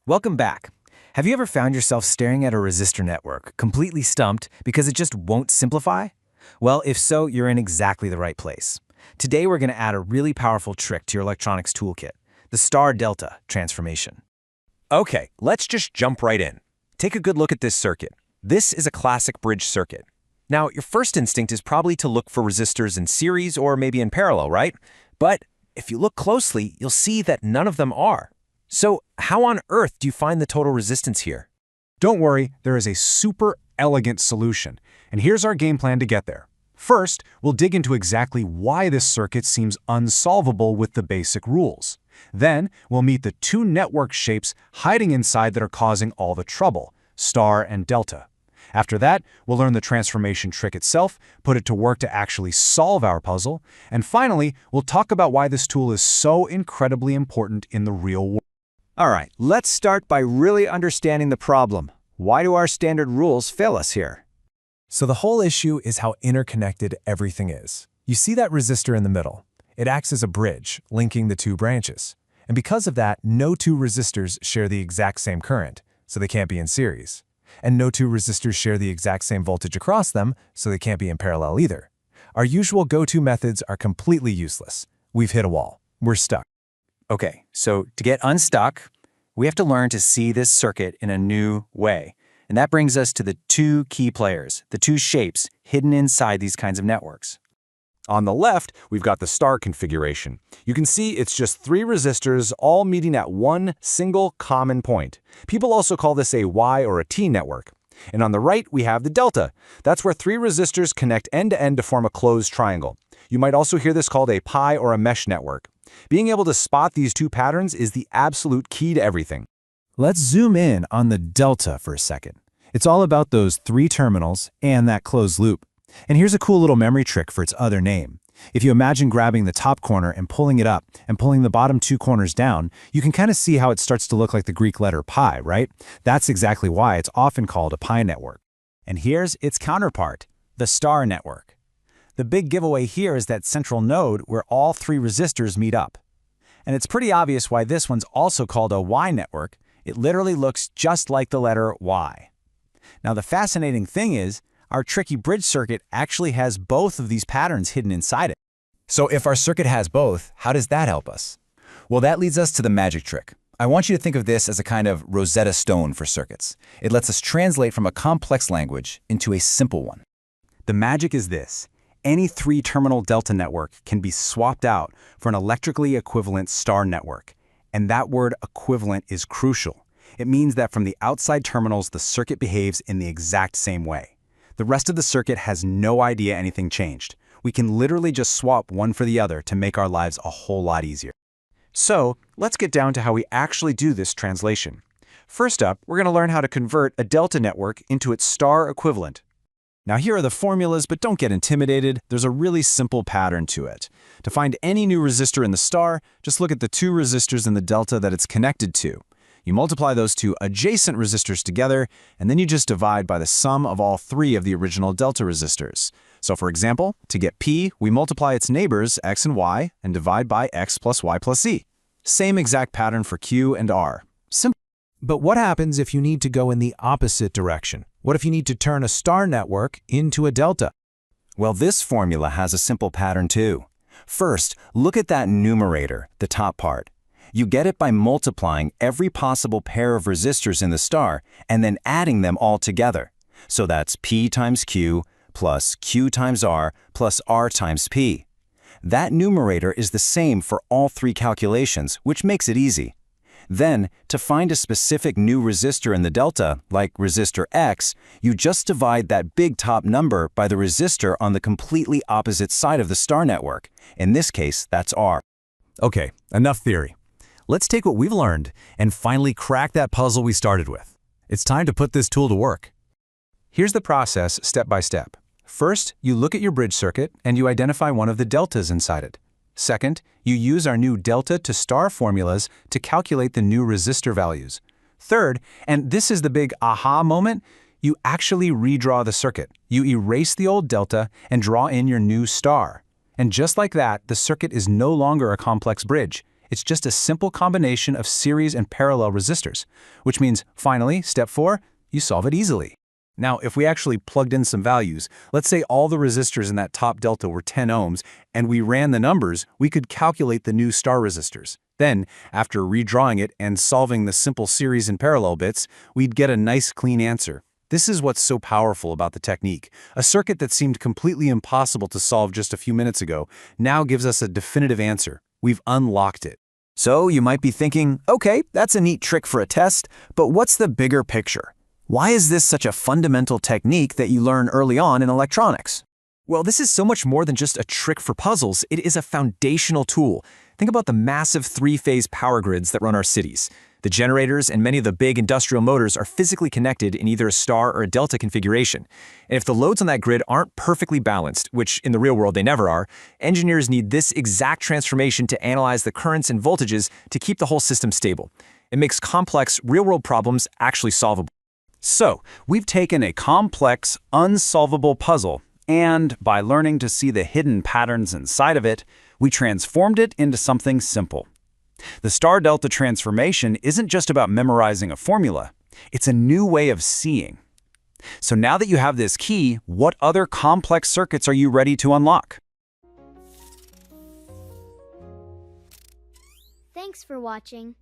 Welcome back. Have you ever found yourself staring at a resistor network, completely stumped because it just won't simplify? Well, if so, you're in exactly the right place. Today we're going to add a really powerful trick to your electronics toolkit, the star-delta transformation. Okay, let's just jump right in. Take a good look at this circuit. This is a classic bridge circuit. Now, your first instinct is probably to look for resistors in series or maybe in parallel, right? But if you look closely, you'll see that none of them are. So how on earth do you find the total resistance here? Don't worry, there is a super elegant solution, and here's our game plan to get there. First, we'll dig into exactly why this circuit seems unsolvable with the basic rules. Then, we'll meet the two network shapes hiding inside that are causing all the trouble, star and delta. After that, we'll learn the transformation trick itself, put it to work to actually solve our puzzle, and finally, we'll talk about why this tool is so incredibly important in the real world. All right, let's start by really understanding the problem. Why do our standard rules fail us here? So the whole issue is how interconnected everything is. You see that resistor in the middle? It acts as a bridge, linking the two branches. And because of that, no two resistors share the exact same current, so they can't be in series. And no two resistors share the exact same voltage across them, so they can't be in parallel either. Our usual go-to methods are completely useless. We've hit a wall. We're stuck. Okay, so to get unstuck, we have to learn to see this circuit in a new way. And that brings us to the two key players, the two shapes hidden inside these kinds of networks. On the left, we've got the star configuration. You can see it's just three resistors all meeting at one single common point. People also call this a Y or a T network. And on the right, we have the delta. That's where three resistors connect end-to-end to form a closed triangle. You might also hear this called a pi or a mesh network. Being able to spot these two patterns is the absolute key to everything. Let's zoom in on the delta for a second. It's all about those three terminals and that closed loop. And here's a cool little memory trick for its other name. If you imagine grabbing the top corner and pulling it up and pulling the bottom two corners down, you can kind of see how it starts to look like the Greek letter pi, right? That's exactly why it's often called a pi network. And here's its counterpart, the star network. The big giveaway here is that central node where all three resistors meet up. And it's pretty obvious why this one's also called a Y network. It literally looks just like the letter Y. Now the fascinating thing is, our tricky bridge circuit actually has both of these patterns hidden inside it. So if our circuit has both, how does that help us? Well, that leads us to the magic trick. I want you to think of this as a kind of Rosetta Stone for circuits. It lets us translate from a complex language into a simple one. The magic is this. Any three-terminal delta network can be swapped out for an electrically equivalent star network. And that word equivalent is crucial. It means that from the outside terminals, the circuit behaves in the exact same way. The rest of the circuit has no idea anything changed. We can literally just swap one for the other to make our lives a whole lot easier. So, let's get down to how we actually do this translation. First up, we're going to learn how to convert a delta network into its star equivalent. Now here are the formulas, but don't get intimidated. There's a really simple pattern to it. To find any new resistor in the star, just look at the two resistors in the delta that it's connected to. You multiply those two adjacent resistors together, and then you just divide by the sum of all three of the original delta resistors. So for example, to get P, we multiply its neighbors, X and Y, and divide by X plus Y plus Z. Same exact pattern for Q and R. Simple. But what happens if you need to go in the opposite direction? What if you need to turn a star network into a delta? Well, this formula has a simple pattern too. First, look at that numerator, the top part. You get it by multiplying every possible pair of resistors in the star and then adding them all together. So that's P times Q plus Q times R plus R times P. That numerator is the same for all three calculations, which makes it easy. Then, to find a specific new resistor in the delta, like resistor X, you just divide that big top number by the resistor on the completely opposite side of the star network. In this case, that's R. Okay, enough theory. Let's take what we've learned and finally crack that puzzle we started with. It's time to put this tool to work. Here's the process step by step. First, you look at your bridge circuit and you identify one of the deltas inside it. Second, you use our new delta to star formulas to calculate the new resistor values. Third, and this is the big aha moment, you actually redraw the circuit. You erase the old delta and draw in your new star. And just like that, the circuit is no longer a complex bridge. It's just a simple combination of series and parallel resistors, which means, finally, step 4, you solve it easily. Now, if we actually plugged in some values, let's say all the resistors in that top delta were 10 ohms, and we ran the numbers, we could calculate the new star resistors. Then, after redrawing it and solving the simple series and parallel bits, we'd get a nice clean answer. This is what's so powerful about the technique. A circuit that seemed completely impossible to solve just a few minutes ago now gives us a definitive answer. We've unlocked it. So you might be thinking, okay, that's a neat trick for a test, but what's the bigger picture? Why is this such a fundamental technique that you learn early on in electronics? Well, this is so much more than just a trick for puzzles. It is a foundational tool. Think about the massive three-phase power grids that run our cities. The generators and many of the big industrial motors are physically connected in either a star or a delta configuration. And if the loads on that grid aren't perfectly balanced, which in the real world they never are, engineers need this exact transformation to analyze the currents and voltages to keep the whole system stable. It makes complex, real-world problems actually solvable. So, we've taken a complex, unsolvable puzzle, and by learning to see the hidden patterns inside of it, we transformed it into something simple. The star-delta transformation isn't just about memorizing a formula, it's a new way of seeing. So now that you have this key, what other complex circuits are you ready to unlock? Thanks for watching.